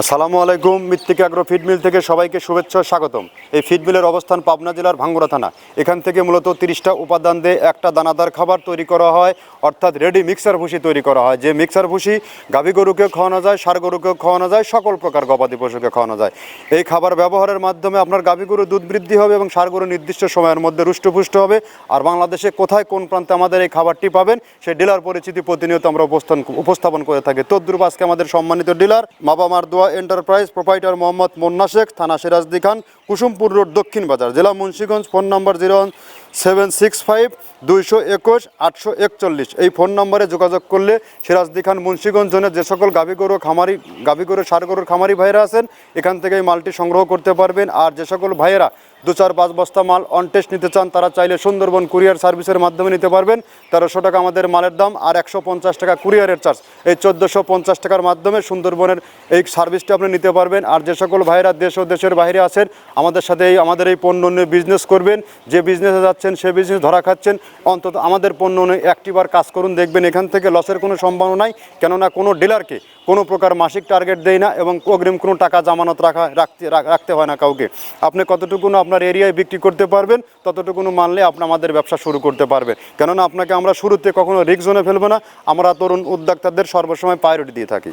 আসসালামু আলাইকুম। মৃত্তিকা অ্যাগ্রো ফিড মিল থেকে সবাইকে শুভেচ্ছা ও স্বাগতম। এই ফিড মিলের অবস্থান পাবনা জেলার ভাঙ্গুড়া থানা। এখান থেকে মূলত 30টা উপাদান দিয়ে একটা দানাদার খাবার তৈরি করা হয়, অর্থাৎ রেডি মিক্সার ভুসি তৈরি করা হয়। যে মিক্সার ভুসি গাভী গরুকে খাওয়ানো যায়, ষাঁড় গরুকেও খাওয়ানো যায়, সকল প্রকার গবাদি পশুকে খাওয়ানো যায়। এই খাবার ব্যবহারের মাধ্যমে আপনার গাভী গরু দুধ বৃদ্ধি হবে এবং ষাঁড় গরু নির্দিষ্ট সময়ের মধ্যে রুষ্টপুষ্ট হবে। আর বাংলাদেশে কোথায় কোন প্রান্তে আমাদের এই খাবারটি পাবেন সেই ডিলার পরিচিতি প্রতিনিয়ত আমরা উপস্থাপন করে থাকি। তদ্রুপ আজকে আমাদের সম্মানিত ডিলার বাবা মারদোয়া এন্টারপ্রাইজ, প্রোপাইটার মোহাম্মদ মুন্না শেখ, থানা সিরাজদি খান, কুসুমপুর রোড, দক্ষিণ বাজার, জেলা মুন্সিগঞ্জ। ফোন নম্বর 01765-221-841। এই ফোন নম্বরে যোগাযোগ করলে সিরাজদি খান মুন্সিগঞ্জ জোনের যে সকল গাভী গরু ষাঁড় গরুর খামারি ভাইয়েরা আছেন এখান থেকে এই মালটি সংগ্রহ করতে পারবেন। আর যে সকল ভাইয়েরা 2-4-5 বস্তা মাল অন টেস্ট নিতে চান তারা চাইলে সুন্দরবন কুরিয়ার সার্ভিসের মাধ্যমে নিতে পারবেন। 1300 টাকা আমাদের মালের দাম, আর 150 টাকা কুরিয়ারের চার্জ। এই 1450 টাকার মাধ্যমে সুন্দরবনের এই সার্ভিসটা আপনি নিতে পারবেন। আর যে সকল ভাইয়েরা দেশ ও দেশের বাইরে আছেন আমাদের সাথে আমাদের এই পণ্য নিয়ে বিজনেস করবেন, যে বিজনেসে যাচ্ছেন সে বিজনেস ধরা খাচ্ছেন, অন্তত আমাদের পণ্য নিয়ে একটিবার কাজ করুন, দেখবেন এখান থেকে লসের কোনো সম্ভাবনা নাই। কেননা কোনো ডিলারকে কোনো প্রকার মাসিক টার্গেট দেয় না এবং অগ্রিম কোনো টাকা জামানত রাখতে হয় না কাউকে। আপনি কতটুকুনো আপনার এরিয়ায় বিক্রি করতে পারবেন ততটুকুনো মানলে আপনি আমাদের ব্যবসা শুরু করতে পারবেন। কেননা আপনাকে আমরা শুরুতে কখনো রিস্ক জোনে ফেলবো না। আমরা তরুণ উদ্যোক্তাদের সর্বসময় প্রায়োরিটি দিয়ে থাকি।